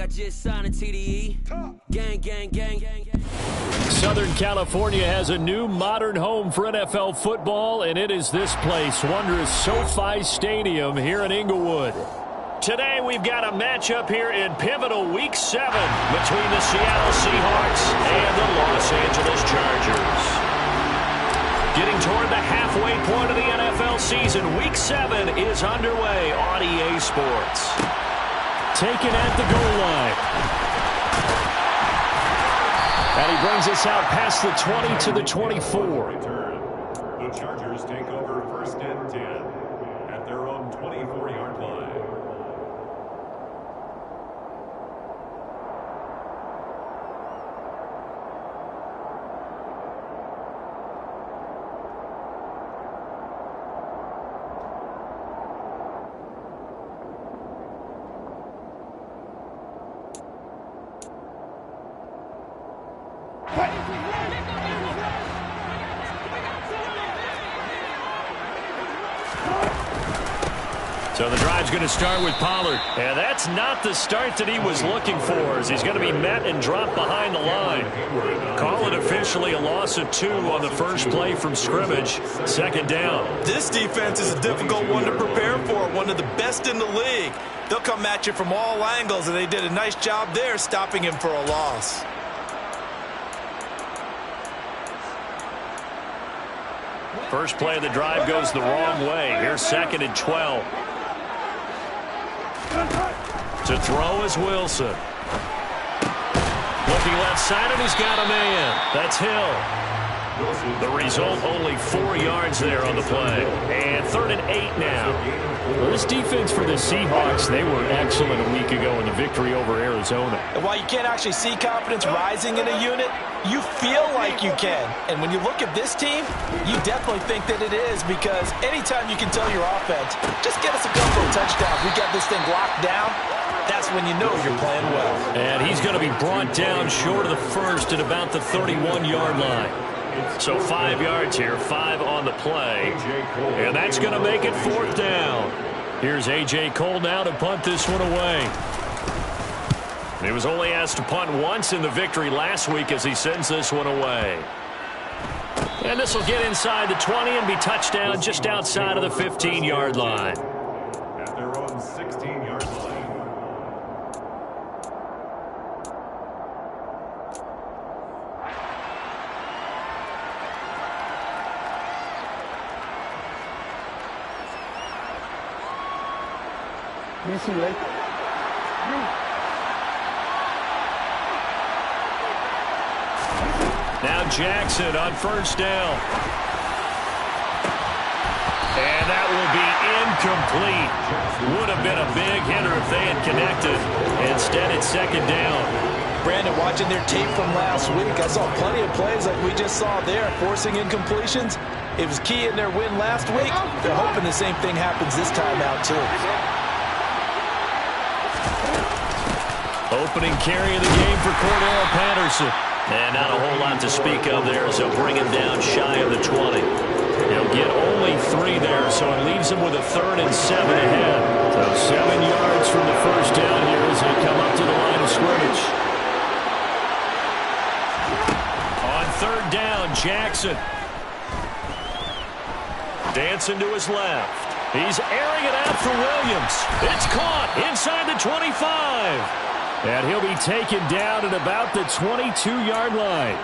I just signed a TDE. Gang, gang, gang, gang, gang. Southern California has a new modern home for NFL football, and it is this place, wondrous SoFi Stadium here in Inglewood. Today we've got a matchup here in pivotal Week 7 between the Seattle Seahawks and the Los Angeles Chargers. Getting toward the halfway point of the NFL season, Week 7 is underway on EA Sports. Taken at the goal line. And he brings us out past the 20 to the 24. The Chargers take over 1st and 10 at their own 24-yard line. So the drive's going to start with Pollard. And that's not the start that he was looking for, as he's going to be met and dropped behind the line. Call it officially a loss of 2 on the first play from scrimmage. 2nd down. This defense is a difficult one to prepare for, one of the best in the league. They'll come at you from all angles, and they did a nice job there stopping him for a loss. First play of the drive goes the wrong way. Here's 2nd and 12. To throw is Wilson. Looking left side, and he's got a man. That's Hill. The result, only 4 yards there on the play. And 3rd and 8 now. Well, this defense for the Seahawks, they were excellent a week ago in the victory over Arizona. And while you can't actually see confidence rising in a unit, you feel like you can. And when you look at this team, you definitely think that it is, because anytime you can tell your offense, just get us a couple of touchdowns, we got this thing locked down, that's when you know you're playing well. And he's going to be brought down short of the first at about the 31-yard line. So 5 yards here, 5 on the play. And that's going to make it 4th down. Here's A.J. Cole now to punt this one away. He was only asked to punt once in the victory last week as he sends this one away. And this will get inside the 20 and be touchdown just outside of the 15-yard line. At their own 16-yard line. Now Jackson on 1st down. And that will be incomplete. Would have been a big hitter if they had connected. Instead, it's 2nd down. Brandon, watching their tape from last week, I saw plenty of plays like we just saw there, forcing incompletions. It was key in their win last week. They're hoping the same thing happens this time out, too. Opening carry of the game for Cordell Patterson. And not a whole lot to speak of there, so bring him down shy of the 20. He'll get only 3 there, so it leaves him with a 3rd and 7 ahead. So 7 yards from the first down here as they come up to the line of scrimmage. On 3rd down, Jackson. Dancing to his left. He's airing it out for Williams. It's caught inside the 25. And he'll be taken down at about the 22-yard line.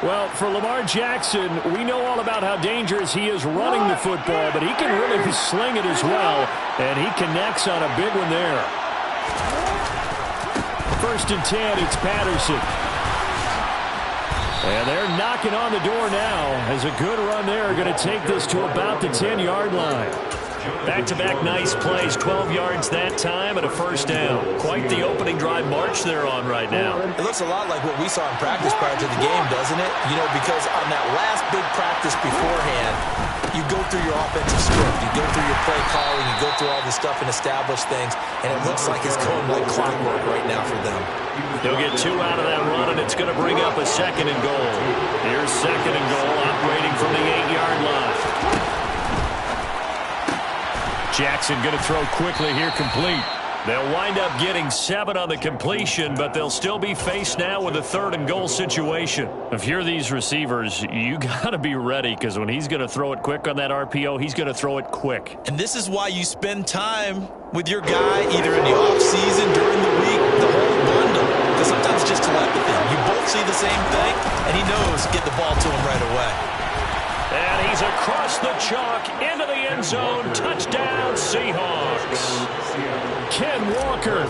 Well, for Lamar Jackson, we know all about how dangerous he is running the football, but he can really sling it as well, and he connects on a big one there. 1st and 10, it's Patterson. And they're knocking on the door now as a good run there going to take this to about the 10-yard line. Back-to-back nice plays, 12 yards that time and a 1st down. Quite the opening drive march they're on right now. It looks a lot like what we saw in practice prior to the game, doesn't it? You know, because on that last big practice beforehand, you go through your offensive script, you go through your play calling, you go through all this stuff and establish things, and it looks like it's going like clockwork right now for them. They'll get 2 out of that run, and it's going to bring up a 2nd and goal. Here's 2nd and goal, operating from the 8-yard line. Jackson going to throw quickly here, complete. They'll wind up getting 7 on the completion, but they'll still be faced now with a 3rd and goal situation. If you're these receivers, you got to be ready, because when he's going to throw it quick on that RPO, he's going to throw it quick. And this is why you spend time with your guy, either in the offseason, during the week, the whole bundle. Because sometimes it's just telepathy. You both see the same thing, and he knows get the ball to him right away. And he's across the chalk into the end zone. Touchdown, Seahawks. Ken Walker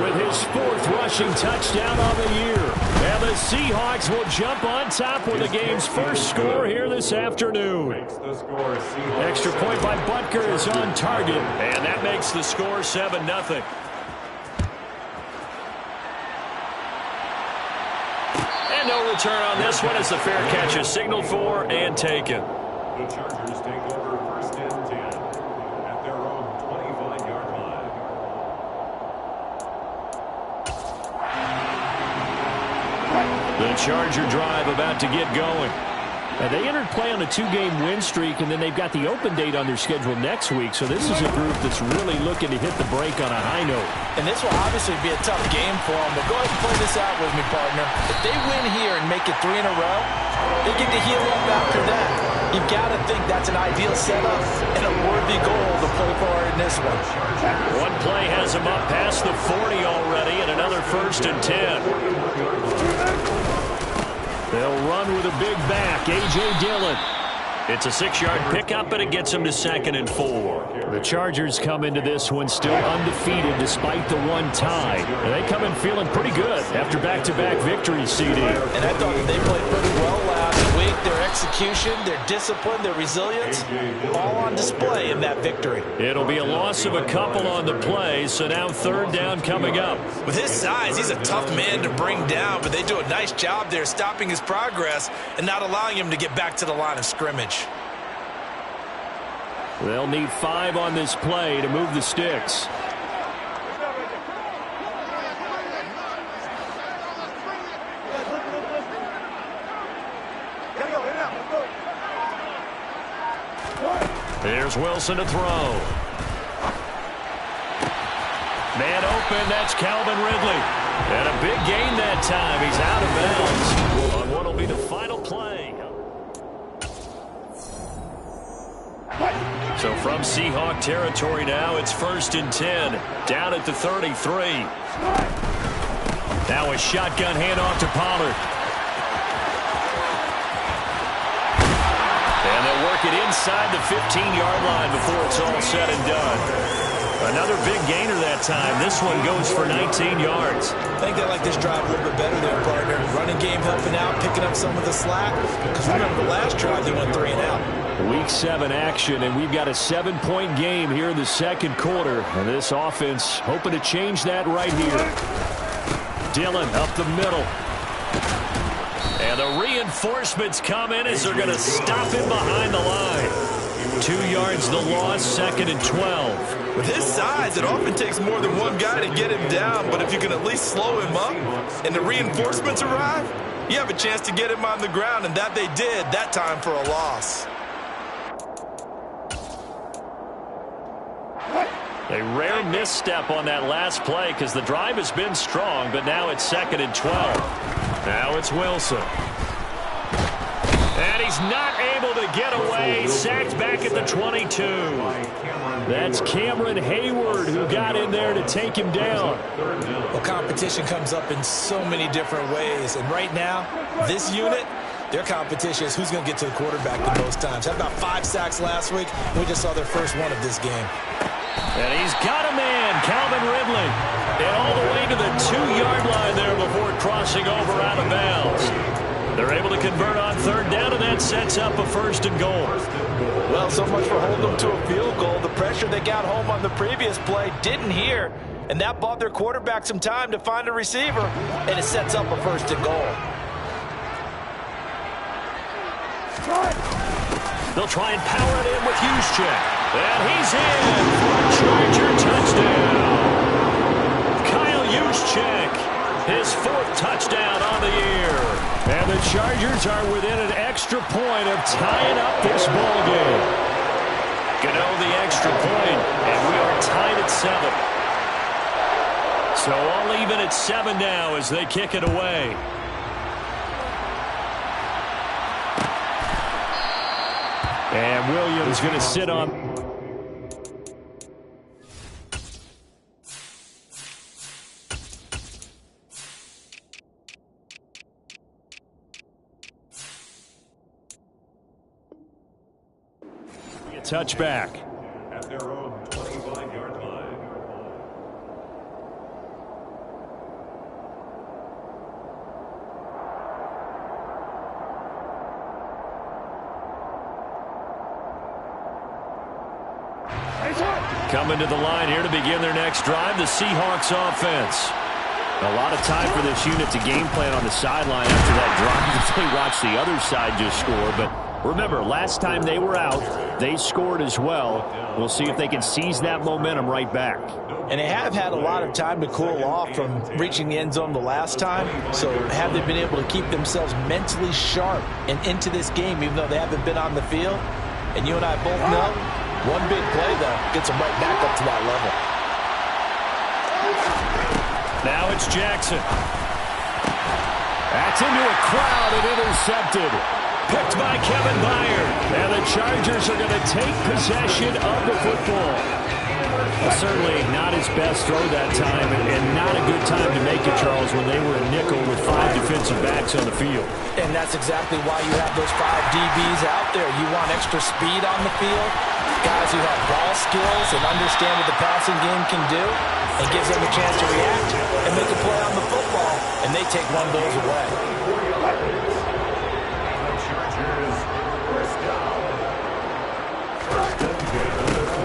with his 4th rushing touchdown on the year. And the Seahawks will jump on top with the game's first score here this afternoon. Extra point by Butker is on target. And that makes the score 7-0. And no return on this one as the fair catch is signaled for and taken. The Chargers take over 1st and 10 at their own 25-yard line. The Charger drive about to get going. And they entered play on a 2-game win streak, and then they've got the open date on their schedule next week. So this is a group that's really looking to hit the break on a high note. And this will obviously be a tough game for them, but go ahead and play this out with me, partner. If they win here and make it 3 in a row, they get to heal up after that. You've got to think that's an ideal setup and a worthy goal to play for in this one. One play has them up past the 40 already, and another 1st and 10. They'll run with a big back, A.J. Dillon. It's a 6-yard pickup, and it gets them to 2nd and 4. The Chargers come into this one still undefeated despite the 1 tie. And they come in feeling pretty good after back-to-back victories, CD. And I thought they played pretty well last week. Their execution, their discipline, their resilience, all on display in that victory. It'll be a loss of a couple on the play, so now 3rd down coming up. With his size, he's a tough man to bring down, but they do a nice job there stopping his progress and not allowing him to get back to the line of scrimmage. They'll need 5 on this play to move the sticks. Here's Wilson to throw. Man open, that's Calvin Ridley. And a big gain that time. He's out of bounds on what will be the final play. So from Seahawk territory now, it's 1st and 10. Down at the 33. Now a shotgun handoff to Pollard. And they'll work it inside the 15-yard line before it's all said and done. Another big gainer that time. This one goes for 19 yards. I think they like this drive a little bit better there, partner. Running game helping out, picking up some of the slack. Because remember, the last drive they went 3 and out. Week 7 action, and we've got a 7-point game here in the 2nd quarter. And this offense hoping to change that right here. Dillon up the middle. And the reinforcements come in as they're going to stop him behind the line. 2 yards the loss, 2nd and 12. With his size, it often takes more than one guy to get him down, but if you can at least slow him up and the reinforcements arrive, you have a chance to get him on the ground, and that they did that time for a loss. A rare misstep on that last play because the drive has been strong, but now it's 2nd and 12. Now it's Wilson. And he's not able to get away. Sacked back at the 22. That's Cameron Hayward who got in there to take him down. Well, competition comes up in so many different ways. And right now, this unit, their competition is who's going to get to the quarterback the most times. Had about 5 sacks last week. We just saw their first one of this game. And he's got a man, Calvin Ridley. And all the way to the 2-yard line there before crossing over out of bounds. They're able to convert on 3rd down, and that sets up a 1st and goal. Well, so much for holding them to a field goal. The pressure they got home on the previous play didn't hear, and that bought their quarterback some time to find a receiver, and it sets up a 1st and goal. They'll try and power it in with Juszczyk. And he's in for a Charger touchdown. Kyle Juszczyk, his 4th touchdown on the year. And the Chargers are within an extra point of tying up this ball game. Gano the extra point, and we are tied at 7. So all even at 7 now as they kick it away. And Williams going to sit on. A touchback. At their own 25-yard line. Coming to the line here to begin their next drive, the Seahawks offense. A lot of time for this unit to game plan on the sideline after that drive. They watched the other side just score, but remember, last time they were out, they scored as well. We'll see if they can seize that momentum right back. And they have had a lot of time to cool off from reaching the end zone the last time. So have they been able to keep themselves mentally sharp and into this game, even though they haven't been on the field? And you and I both know, one big play, though, gets them right back up to that level. Now it's Jackson. That's into a crowd and intercepted. Picked by Kevin Byard. And the Chargers are going to take possession of the football. Certainly not his best throw that time, and not a good time to make it, Charles, when they were a nickel with 5 defensive backs on the field. And that's exactly why you have those 5 DBs out there. You want extra speed on the field, guys who have ball skills and understand what the passing game can do, and gives them a chance to react and make a play on the football, and they take one of those away.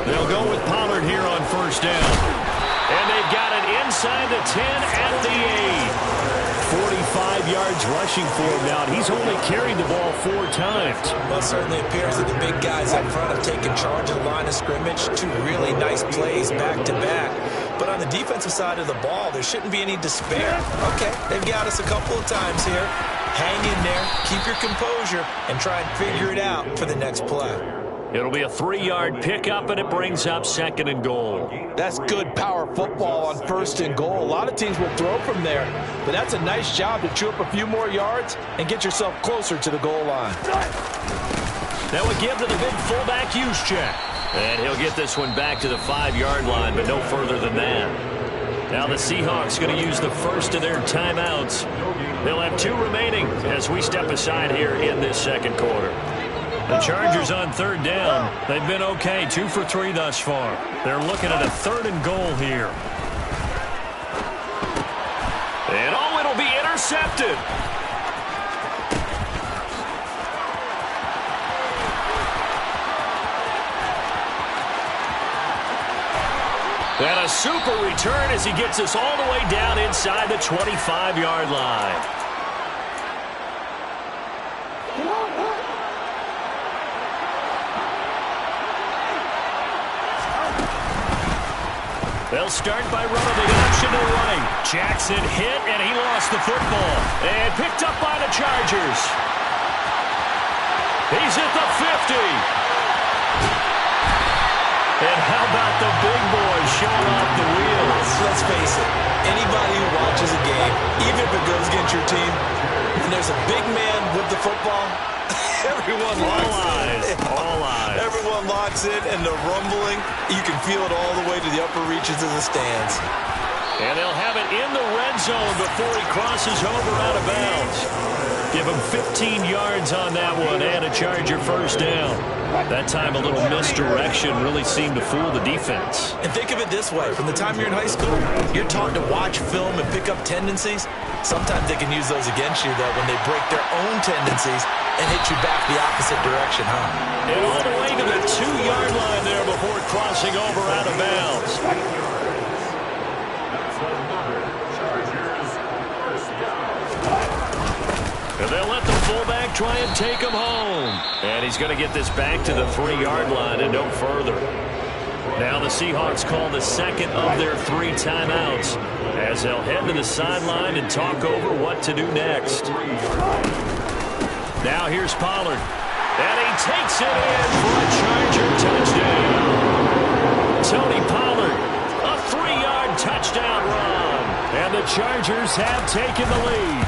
They'll go with Pollard here on first down. And they've got it inside the 10 at the 8. 45 yards rushing for him now, and he's only carried the ball 4 times. Well, it certainly appears that the big guys up front have taken charge of the line of scrimmage. 2 really nice plays back-to-back. But on the defensive side of the ball, there shouldn't be any despair. Okay, they've got us a couple of times here. Hang in there, keep your composure, and try and figure it out for the next play. It'll be a 3-yard pickup, and it brings up 2nd and goal. That's good power football on 1st and goal. A lot of teams will throw from there, but that's a nice job to chew up a few more yards and get yourself closer to the goal line. Now we give to the big fullback use check. And he'll get this one back to the 5-yard line, but no further than that. Now the Seahawks going to use the first of their timeouts. They'll have 2 remaining as we step aside here in this 2nd quarter. The Chargers on 3rd down. They've been okay, 2 for 3 thus far. They're looking at a 3rd and goal here. And oh, it'll be intercepted. And a super return as he gets us all the way down inside the 25-yard line. They'll start by running the option to the right. Jackson hit, and he lost the football. And picked up by the Chargers. He's at the 50. And how about the big boys showing off the wheels? Let's face it, anybody who watches a game, even if it goes against your team, when there's a big man with the football, everyone locks in. All eyes. Everyone locks in, and the rumbling, you can feel it all the way to the upper reaches of the stands. And they'll have it in the red zone before he crosses over out of bounds. Give him 15 yards on that one and a Charger first down. That time a little misdirection really seemed to fool the defense. And think of it this way. From the time you're in high school, you're taught to watch film and pick up tendencies. Sometimes they can use those against you, though, when they break their own tendencies and hit you back the opposite direction, huh? And all the way to the 2-yard line there before crossing over out of bounds. And they'll let the fullback try and take him home. And he's going to get this back to the 3-yard line and no further. Now the Seahawks call the 2nd of their 3 timeouts as they'll head to the sideline and talk over what to do next. Now here's Pollard. And he takes it in for a Charger touchdown. Tony Pollard, a 3-yard touchdown run. And the Chargers have taken the lead.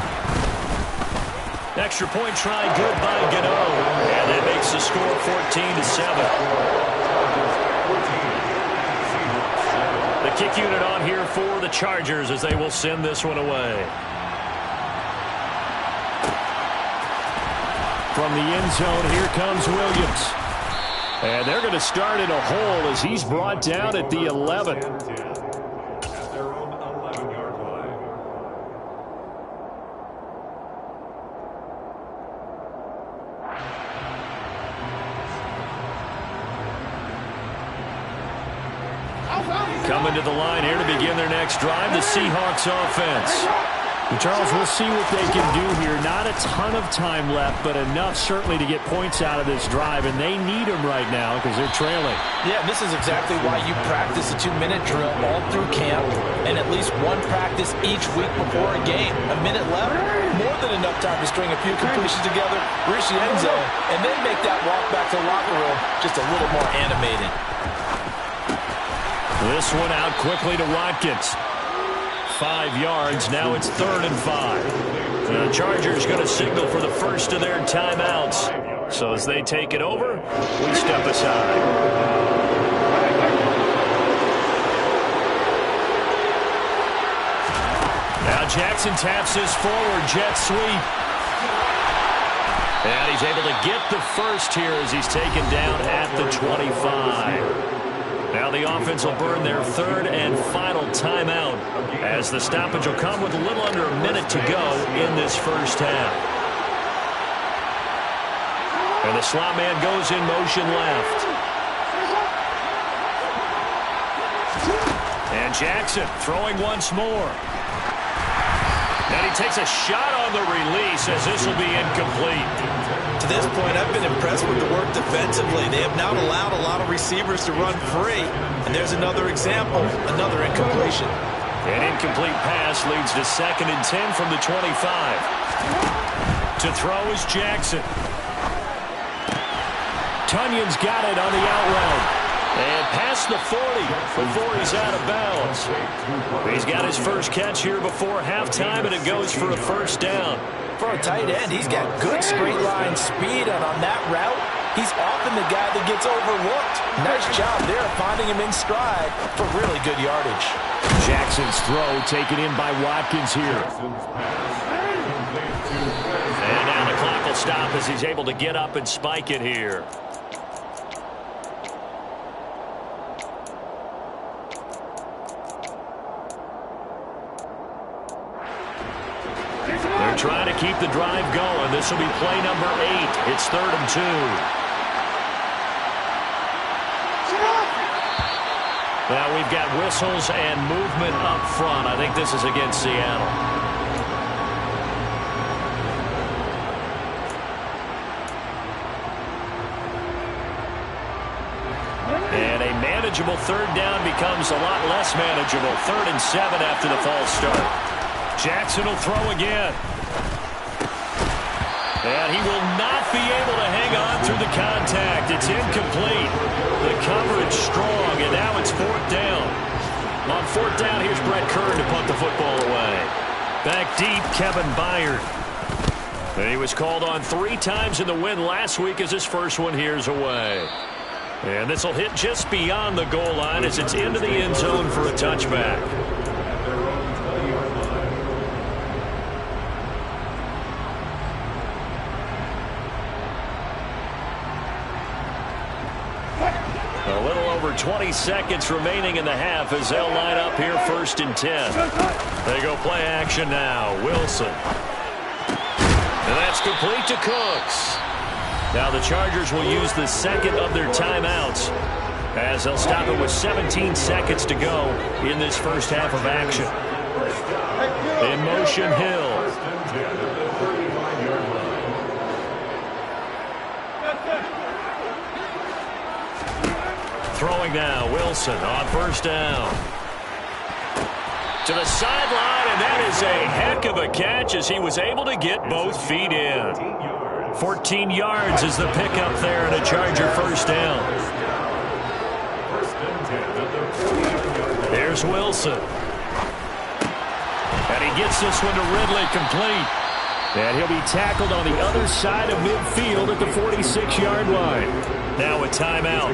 Extra point try good by Gano. And that makes the score 14-7. The kick unit on here for the Chargers as they will send this one away. From the end zone, here comes Williams. And they're going to start in a hole as he's brought down at the 11. At their own 11-yard line. Coming to the line here to begin their next drive, the Seahawks offense. And Charles, we'll see what they can do here. Not a ton of time left, but enough certainly to get points out of this drive, and they need them right now because they're trailing. Yeah, this is exactly why you practice a 2-minute drill all through camp and at least one practice each week before a game. A minute left, more than enough time to string a few completions together, reach the end zone, and then make that walk back to the locker room just a little more animated. This one out quickly to Watkins. 5 yards. Now it's 3rd and 5. The Chargers going to signal for the first of their timeouts. So as they take it over, we step aside. Now Jackson taps his forward jet sweep. And he's able to get the first here as he's taken down at the 25. Now the offense will burn their 3rd and final timeout as the stoppage will come with a little under a minute to go in this first half. And the slot man goes in motion left. And Jackson throwing once more. And he takes a shot on the release as this will be incomplete. To this point, I've been impressed with the work defensively. They have not allowed a lot of receivers to run free. And there's another example, another incompletion. An incomplete pass leads to 2nd and 10 from the 25. To throw is Jackson. Tunyon's got it on the out route. And past the 40 before he's out of bounds. He's got his first catch here before halftime, and it goes for a first down. For a tight end, he's got good straight line speed, and on that route, he's often the guy that gets overlooked. Nice job there of finding him in stride for really good yardage. Jackson's throw taken in by Watkins here. And now the clock will stop as he's able to get up and spike it here. They're trying to keep the drive going. This will be play number 8. It's 3rd and 2. Now we've got whistles and movement up front. I think this is against Seattle. And a manageable 3rd down becomes a lot less manageable. 3rd and 7 after the false start. Jackson will throw again. And he will not be able to hang on through the contact. It's incomplete. The coverage strong, and now it's 4th down. On 4th down, here's Brett Kern to punt the football away. Back deep, Kevin Byard. And he was called on 3 times in the win last week as his first one here's away. And this will hit just beyond the goal line as it's into the end zone for a touchback. A little over 20 seconds remaining in the half as they'll line up here 1st and 10. They go play action now. Wilson. And that's complete to Cooks. Now the Chargers will use the 2nd of their timeouts as they'll stop it with 17 seconds to go in this first half of action. In motion, Hill. Throwing now, Wilson on 1st down. To the sideline, and that is a heck of a catch as he was able to get both feet in. 14 yards is the pickup there and a Charger 1st down. There's Wilson. gets this one to Ridley, complete. And he'll be tackled on the other side of midfield at the 46-yard line. Now a timeout.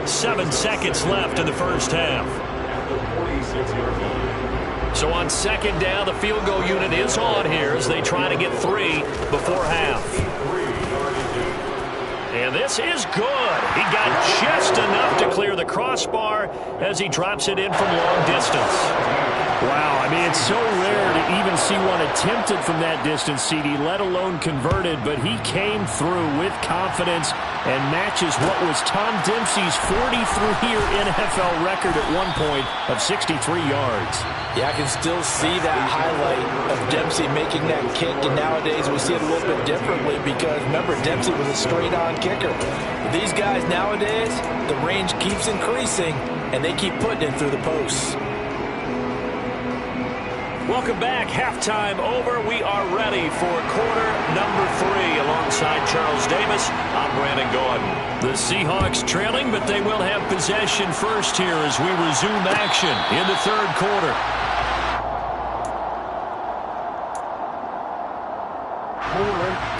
7 seconds left in the first half. So on second down, the field goal unit is on here as they try to get 3 before half. And this is good. He got just enough to clear the crossbar as he drops it in from long distance. Wow, I mean, it's so rare to even see one attempted from that distance, CD, let alone converted, but he came through with confidence and matches what was Tom Dempsey's 43-year NFL record at one point of 63 yards. Yeah, I can still see that highlight of Dempsey making that kick, and nowadays we see it a little bit differently because, remember, Dempsey was a straight-on kicker. These guys nowadays, the range keeps increasing, and they keep putting it through the posts. Welcome back. Halftime over. We are ready for quarter number 3. Alongside Charles Davis, I'm Brandon Gordon. The Seahawks trailing, but they will have possession first here as we resume action in the third quarter.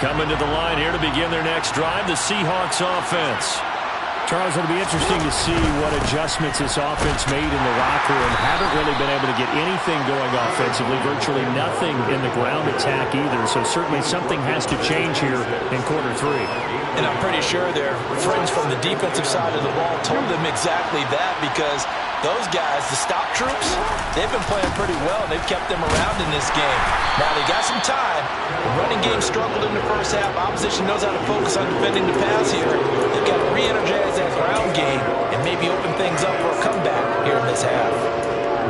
Coming to the line here to begin their next drive, the Seahawks offense. Charles, it'll be interesting to see what adjustments this offense made in the locker room. Haven't really been able to get anything going offensively, virtually nothing in the ground attack either. So certainly something has to change here in quarter 3. And I'm pretty sure their friends from the defensive side of the ball told them exactly that, because those guys, the stop troops, they've been playing pretty well. They've kept them around in this game. Now they got some time. The running game struggled in the first half. Opposition knows how to focus on defending the pass here. They've got to re-energize that ground game and maybe open things up for a comeback here in this half.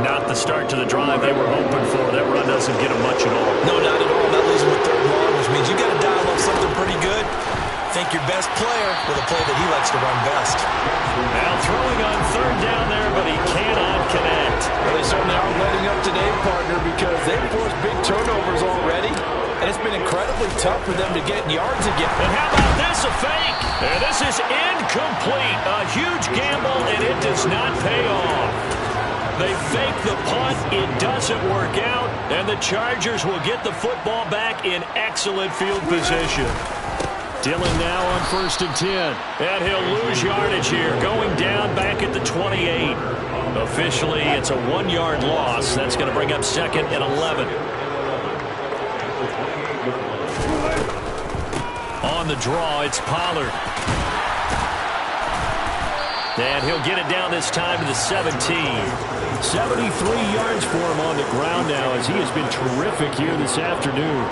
Not the start to the drive they were hoping for. That run doesn't get them much at all. No, not at all. Not losing with third and long, which means you got to dial up something pretty good. Think your best player with a play that he likes to run best. Now throwing on third down there, but he cannot connect. Well, they certainly aren't letting up today, partner, because they've forced big turnovers already, and it's been incredibly tough for them to get yards again. And how about this, a fake? And this is incomplete. A huge gamble, and it does not pay off. They fake the punt. It doesn't work out, and the Chargers will get the football back in excellent field position. Dillon now on 1st and 10. And he'll lose yardage here, going down back at the 28. Officially, it's a 1-yard loss. That's going to bring up 2nd and 11. On the draw, it's Pollard. And he'll get it down this time to the 17. 73 yards for him on the ground now, as he has been terrific here this afternoon.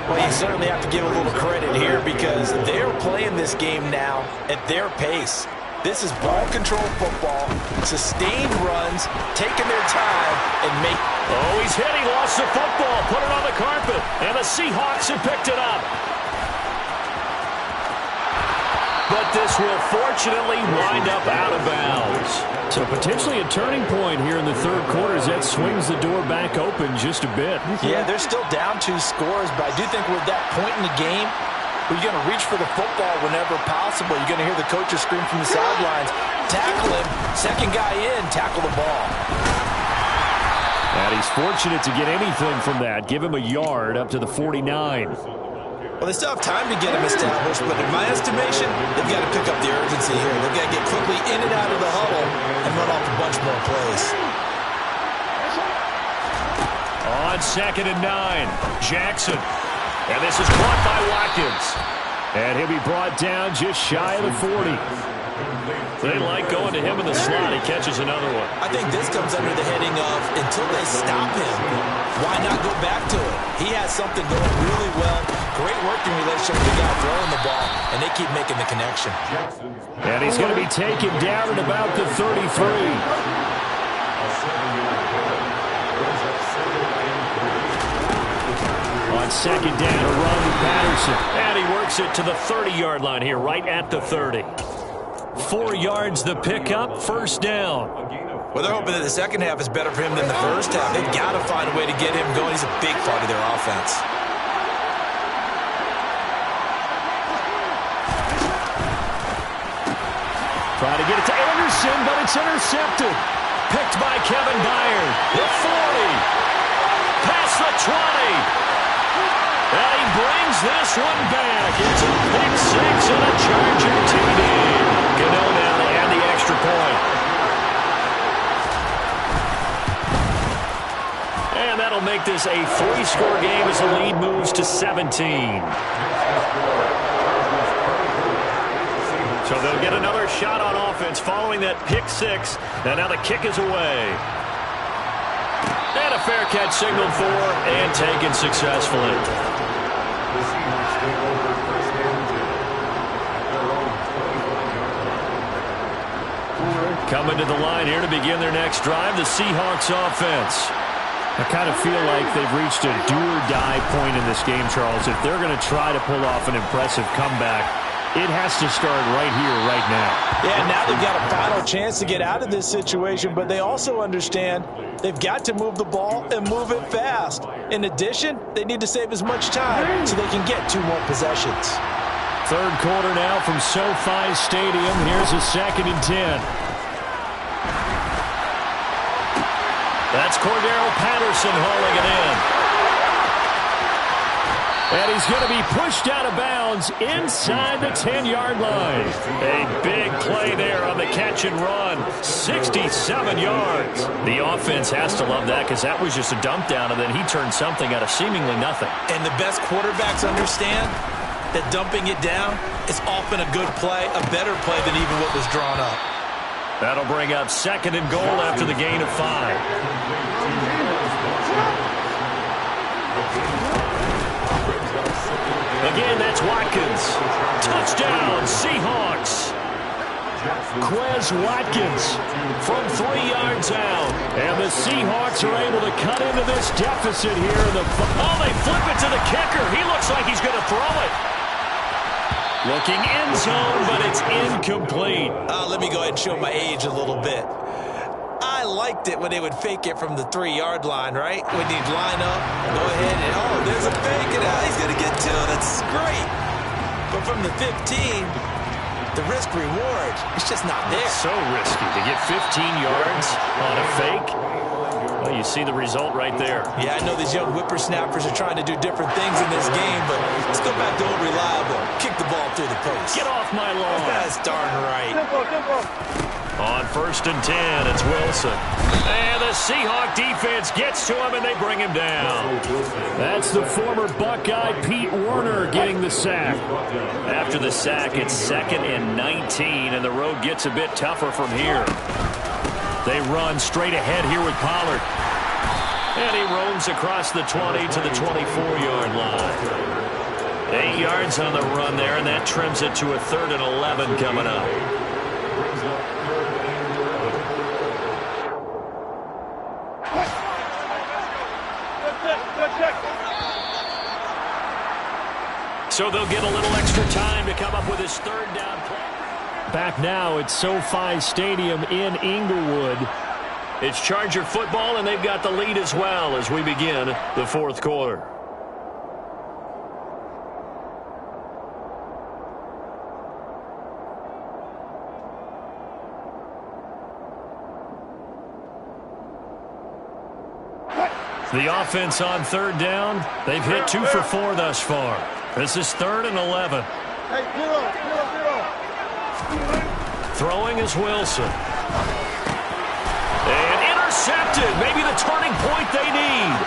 Well, you certainly have to give a little credit here because they're playing this game now at their pace. This is ball control football, sustained runs, taking their time, and make... Oh, he's hit. He lost the football. Put it on the carpet. And the Seahawks have picked it up. But this will fortunately wind up out of bounds. So potentially a turning point here in the third quarter as that swings the door back open just a bit. Yeah, they're still down 2 scores, but I do think we're at that point in the game where you're going to reach for the football whenever possible. You're going to hear the coaches scream from the sidelines, tackle him, second guy in, tackle the ball. And he's fortunate to get anything from that. Give him a yard up to the 49. Well, they still have time to get him established, but in my estimation, they've got to pick up the urgency here. They've got to get quickly in and out of the huddle and run off a bunch more plays. On 2nd and 9, Jackson. And this is caught by Watkins. And he'll be brought down just shy of the 40. They like going to him in the slot. He catches another one. I think this comes under the heading of, until they stop him, why not go back to it? He has something going really well. Great working relationship with the guy throwing the ball, and they keep making the connection. And he's going to be taken down at about the 33. On 2nd down, a run with Patterson. And he works it to the 30-yard line here, right at the 30. 4 yards the pickup, 1st down. Well, they're hoping that the second half is better for him than the first half. They've got to find a way to get him going. He's a big part of their offense. Try to get it to Anderson, but it's intercepted. Picked by Kevin Byard. The 40. past the 20. And he brings this one back. It's a pick six and a Charger TD. Gano now to add the extra point. And that'll make this a 3-score game as the lead moves to 17. So they'll get another shot on offense following that pick six. And now the kick is away. And a fair catch signaled for and taken successfully. Coming to the line here to begin their next drive, the Seahawks offense. I kind of feel like they've reached a do-or-die point in this game, Charles. If they're going to try to pull off an impressive comeback, it has to start right here, right now. Yeah, now they've got a final chance to get out of this situation, but they also understand they've got to move the ball and move it fast. In addition, they need to save as much time so they can get 2 more possessions. Third quarter now from SoFi Stadium. Here's a 2nd and 10. That's Cordero Patterson hauling it in. And he's going to be pushed out of bounds inside the 10-yard line. A big play there on the catch and run. 67 yards. The offense has to love that because that was just a dump down, and then he turned something out of seemingly nothing. And the best quarterbacks understand that dumping it down is often a good play, a better play than even what was drawn up. That'll bring up 2nd and goal after the gain of 5. Again, that's Watkins. Touchdown, Seahawks. Quez Watkins from 3 yards out. And the Seahawks are able to cut into this deficit here. Oh, they flip it to the kicker. He looks like he's going to throw it. Looking end zone, but it's incomplete. Let me go ahead and show my age a little bit. I liked it when they would fake it from the 3-yard line, right? When they'd line up, go ahead and, oh, there's a fake, and he's going to get 2. That's great. But from the 15, the risk-reward, it's just not there. So risky to get 15 yards on a fake. Well, you see the result right there. Yeah, I know these young whippersnappers are trying to do different things in this game, but let's go back to old reliable. Kick the ball through the post. Get off my lawn. That's darn right. On 1st and 10, it's Wilson. And the Seahawk defense gets to him, and they bring him down. That's the former Buckeye Pete Werner getting the sack. After the sack, it's 2nd and 19, and the road gets a bit tougher from here. They run straight ahead here with Pollard. And he roams across the 20 to the 24-yard line. 8 yards on the run there, and that trims it to a 3rd and 11 coming up. So they'll get a little extra time to come up with his 3rd down play. Back now at SoFi Stadium in Inglewood. It's Charger football, and they've got the lead as well as we begin the 4th quarter. The offense on 3rd down. They've hit 2 for 4 thus far. This is 3rd and 11. Throwing is Wilson. And intercepted. Maybe the turning point they need.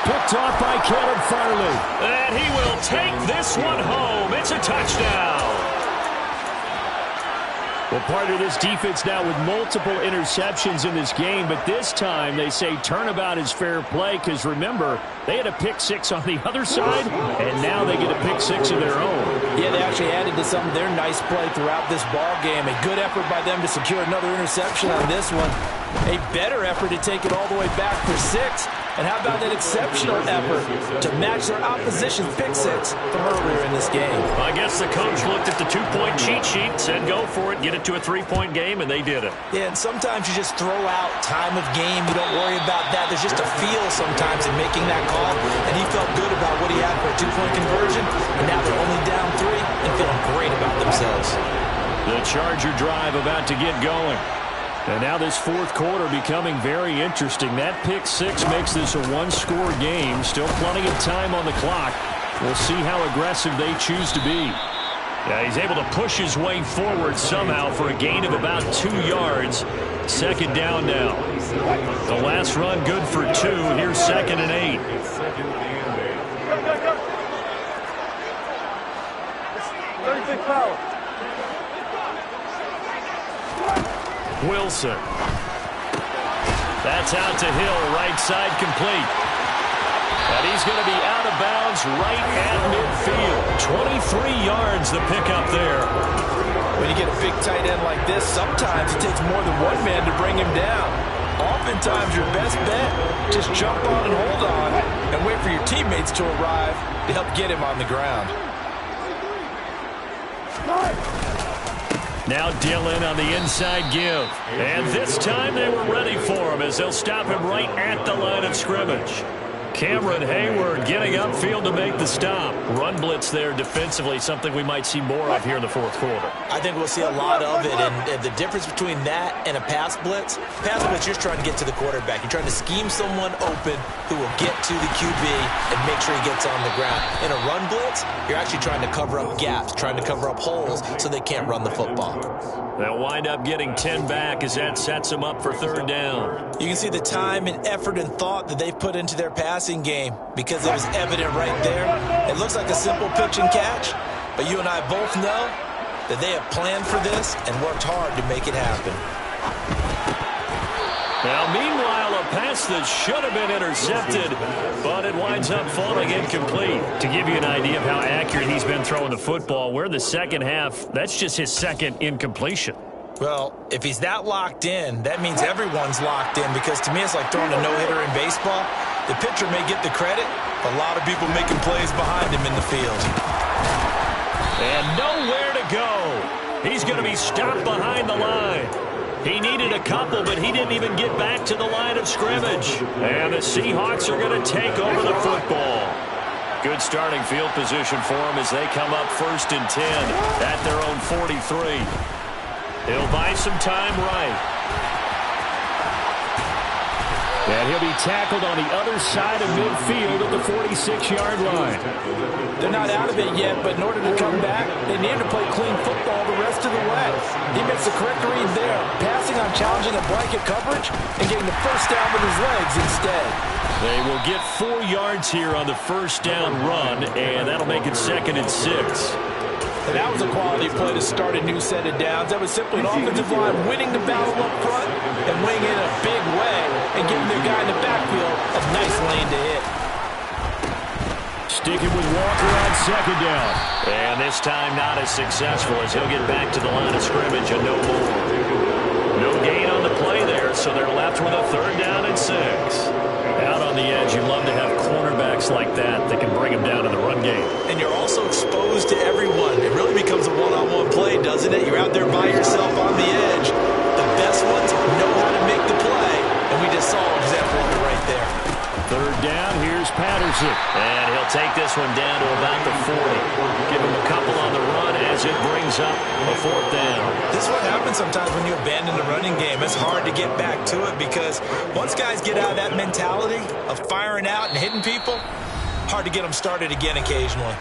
Picked off by Caleb Farley. And he will take this one home. It's a touchdown. Well, part of this defense now with multiple interceptions in this game, but this time they say turnabout is fair play because, remember, they had a pick 6 on the other side, and now they get a pick 6 of their own. Yeah, they actually added to some of their nice play throughout this ball game. A good effort by them to secure another interception on this one. A better effort to take it all the way back for 6. And how about that exceptional effort to match their opposition's pick 6 from earlier in this game? I guess the coach looked at the 2-point cheat sheet, said go for it, get it to a 3-point game, and they did it. Yeah, and sometimes you just throw out time of game. You don't worry about that. There's just a feel sometimes in making that call, and he felt good about what he had for a 2-point conversion, and now they're only down 3 and feeling great about themselves. The Charger drive about to get going. And now this fourth quarter becoming very interesting. That pick six makes this a one-score game. Still plenty of time on the clock. We'll see how aggressive they choose to be. Yeah, he's able to push his way forward somehow for a gain of about 2 yards. Second down now. The last run good for 2. Here's 2nd and 8. Wilson. That's out to Hill, right side complete. And he's going to be out of bounds right at midfield. 23 yards the pickup there. When you get a big tight end like this, sometimes it takes more than one man to bring him down. Oftentimes your best bet, just jump on and hold on and wait for your teammates to arrive to help get him on the ground. Now Dillon on the inside give. And this time they were ready for him as they'll stop him right at the line of scrimmage. Cameron Hayward getting upfield to make the stop. Run blitz there defensively, something we might see more of here in the fourth quarter. I think we'll see a lot of it, and the difference between that and a pass blitz, you're trying to get to the quarterback. You're trying to scheme someone open who will get to the QB and make sure he gets on the ground. In a run blitz, you're actually trying to cover up gaps, trying to cover up holes so they can't run the football. They'll wind up getting 10 back as that sets them up for third down. You can see the time and effort and thought that they've put into their passing game because it was evident right there. It looks like a simple pitch and catch, but you and I both know that they have planned for this and worked hard to make it happen. Now, meanwhile, a pass that should have been intercepted, but it winds up falling incomplete. To give you an idea of how accurate he's been throwing the football, we're in the second half. That's just his second incompletion. Well, if he's that locked in, that means everyone's locked in because to me it's like throwing a no-hitter in baseball. The pitcher may get the credit, but a lot of people making plays behind him in the field. And nowhere to go. He's going to be stopped behind the line. He needed a couple, but he didn't even get back to the line of scrimmage. And the Seahawks are going to take over the football. Good starting field position for him as they come up 1st and 10 at their own 43. He'll buy some time right. And he'll be tackled on the other side of midfield at the 46-yard line. They're not out of it yet, but in order to come back, they need to play clean football the rest of the way. He makes the correct read there, passing on challenging a blanket coverage and getting the first down with his legs instead. They will get 4 yards here on the first down run, and that'll make it 2nd and 6. And that was a quality play to start a new set of downs. That was simply an offensive line winning the battle up front and winning it in a big way and giving their guy in the backfield a nice lane to hit. Sticking with Walker on 2nd down. And this time not as successful as he'll get back to the line of scrimmage and no more. No gain on the play there, so they're left with a 3rd down and 6. Out on the edge, you'd love to have cornerbacks like that that can bring them down in the run game. And you're also exposed to everyone. It really becomes a one-on-one play, doesn't it? You're out there by yourself on the edge. The best ones know how to make the play, and we just saw an example of it right there. 3rd down, here's Patterson. And he'll take this one down to about the 40. Give him a couple on the run as it brings up a 4th down. This is what happens sometimes when you abandon the running game. It's hard to get back to it because once guys get out of that mentality of firing out and hitting people, hard to get them started again occasionally.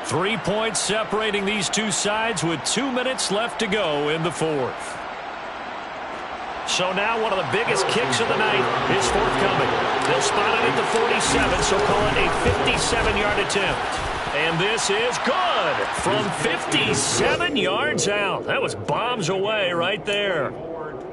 3 points separating these two sides with 2 minutes left to go in the 4th. So now one of the biggest kicks of the night is forthcoming. They'll spot it at the 47, so call it a 57-yard attempt. And this is good from 57 yards out. That was bombs away right there.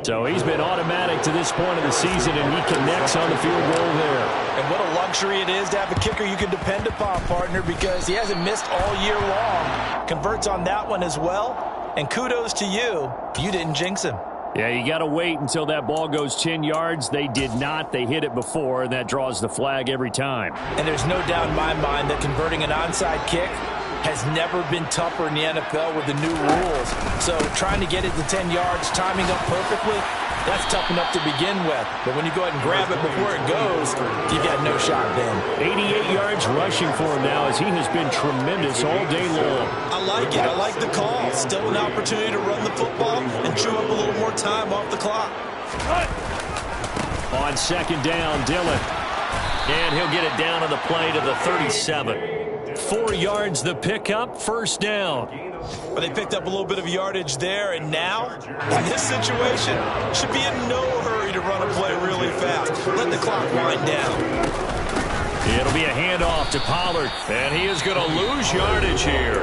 So he's been automatic to this point of the season, and he connects on the field goal there. And what a luxury it is to have a kicker you can depend upon, partner, because he hasn't missed all year long. Converts on that one as well. And kudos to you. You didn't jinx him. Yeah, you got to wait until that ball goes 10 yards. They did not. They hit it before, and that draws the flag every time. And there's no doubt in my mind that converting an onside kick has never been tougher in the NFL with the new rules. So trying to get it to 10 yards, timing up perfectly, that's tough enough to begin with. But when you go ahead and grab it before it goes, you've got no shot then. 88 yards rushing for him now as he has been tremendous all day long. I like it. I like the call. Still an opportunity to run the football and chew up a little more time off the clock. On second down, Dillon. And he'll get it down on the play to the 37. 4 yards the pickup, first down. But they picked up a little bit of yardage there, and now, in this situation, should be in no hurry to run a play really fast. Let the clock wind down. It'll be a handoff to Pollard, and he is going to lose yardage here.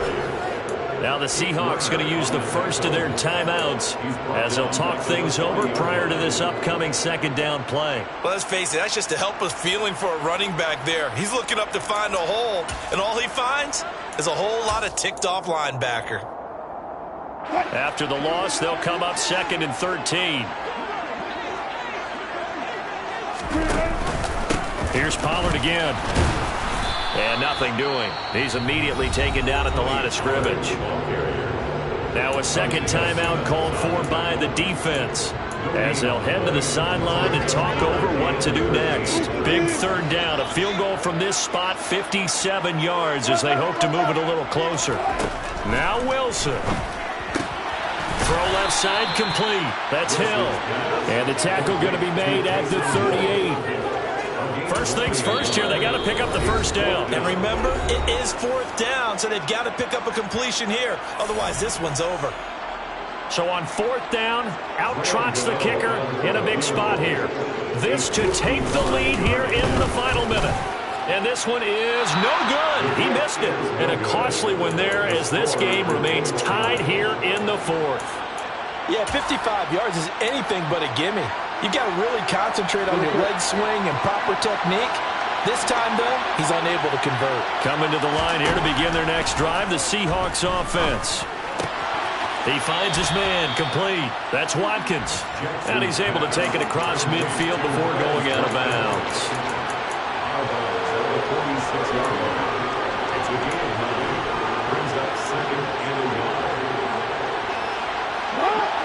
Now the Seahawks going to use the first of their timeouts as they'll talk things over prior to this upcoming second down play. Well, let's face it, that's just a helpless feeling for a running back there. He's looking up to find a hole, and all he finds is a whole lot of ticked-off linebacker. After the loss, they'll come up second and 13. Here's Pollard again. And nothing doing. He's immediately taken down at the line of scrimmage. Now a second timeout called for by the defense as they'll head to the sideline and talk over what to do next. Big third down. A field goal from this spot, 57 yards as they hope to move it a little closer. Now Wilson. Throw left side complete. That's Hill. And the tackle going to be made at the 38. First things first here, they got to pick up the first down. And remember, it is fourth down, so they've got to pick up a completion here. Otherwise, this one's over. So on fourth down, out trots the kicker in a big spot here. This to take the lead here in the final minute. And this one is no good. He missed it. And a costly one there as this game remains tied here in the fourth. Yeah, 55 yards is anything but a gimme. You've got to really concentrate on your leg swing and proper technique. This time, though, he's unable to convert. Coming to the line here to begin their next drive, the Seahawks offense. He finds his man complete. That's Watkins. And he's able to take it across midfield before going out of bounds.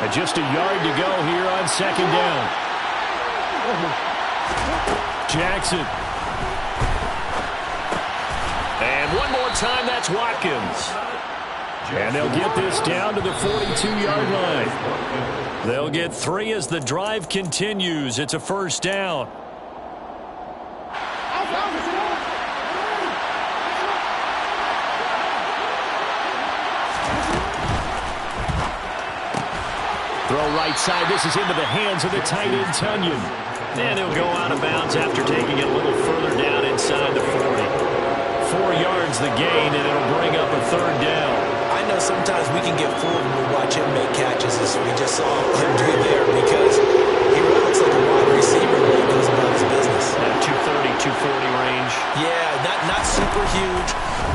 And just a yard to go here on second down. Jackson. And one more time, that's Watkins. And they'll get this down to the 42-yard line. They'll get 3 as the drive continues. It's a first down. Throw right side. This is into the hands of the tight end, Tunyon. And he'll go out of bounds after taking it a little further down inside the 40. 4 yards the gain, and it'll bring up a third down. I know sometimes we can get fooled when we watch him make catches, as we just saw him do there, because he really looks like a wide receiver when he goes about his business. 230, 240 range. Yeah, not super huge.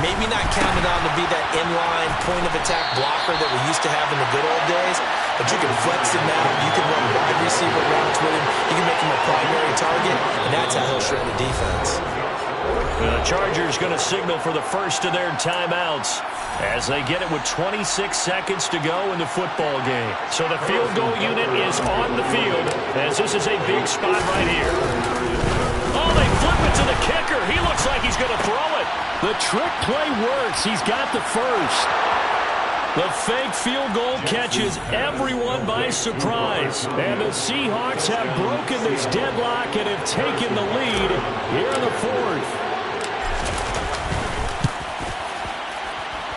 Maybe not counted on to be that inline point-of-attack blocker that we used to have in the good old days, but you can flex him out. You can run wide receiver routes with him. You can make him a primary target, and that's how he'll shred the defense. The Chargers going to signal for the first of their timeouts as they get it with 26 seconds to go in the football game. So the field goal unit is on the field as this is a big spot right here. Oh, they flip it to the kicker. He looks like he's going to throw it. The trick play works. He's got the first. The fake field goal catches everyone by surprise. And the Seahawks have broken this deadlock and have taken the lead here in the fourth.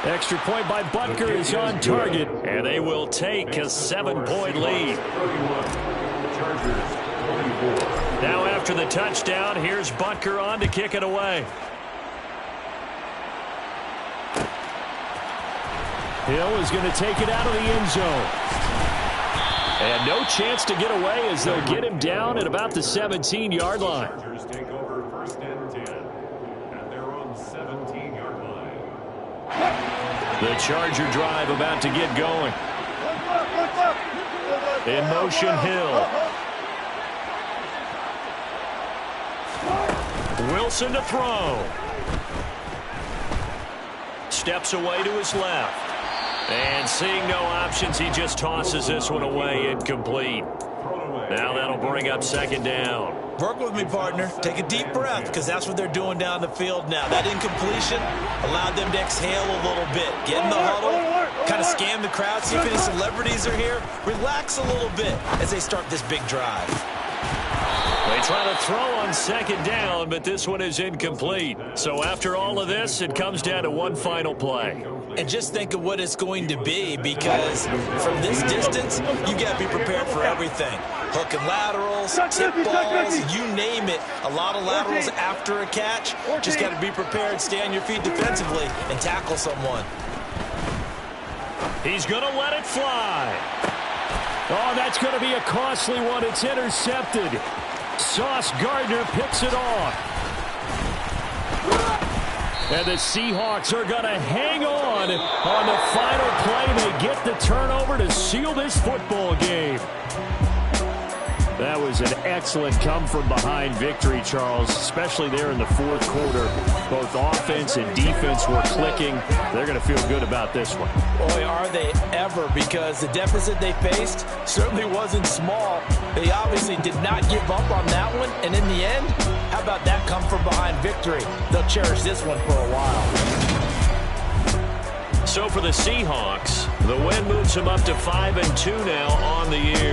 Extra point by Butker is on target, and they will take a 7-point lead. Now after the touchdown, here's Butker on to kick it away. Hill is going to take it out of the end zone. And no chance to get away as they'll get him down at about the 17-yard line. Chargers take over first and 10 at their own 17-yard line. The Charger drive about to get going. In motion, Hill. Wilson to throw. Steps away to his left. And seeing no options, he just tosses this one away, incomplete. Now that'll bring up second down. Work with me, partner. Take a deep breath, because that's what they're doing down the field now. That incompletion allowed them to exhale a little bit. Get in the huddle, kind of scan the crowd, see if any celebrities are here. Relax a little bit as they start this big drive. They try to throw on second down, but this one is incomplete. So after all of this, it comes down to one final play. And just think of what it's going to be, because from this distance, you got to be prepared for everything. Hook and laterals, tip balls, you name it. A lot of laterals after a catch. Just got to be prepared, stay on your feet defensively, and tackle someone. He's going to let it fly. Oh, that's going to be a costly one. It's intercepted. Sauce Gardner picks it off. And the Seahawks are going to hang on the final play. They get the turnover to seal this football game. That was an excellent come-from-behind victory, Charles, especially there in the fourth quarter. Both offense and defense were clicking. They're going to feel good about this one. Boy, are they ever, because the deficit they faced certainly wasn't small. They obviously did not give up on that one, and in the end, how about that come-from-behind victory? They'll cherish this one for a while. So for the Seahawks, the win moves them up to 5-2 now on the year.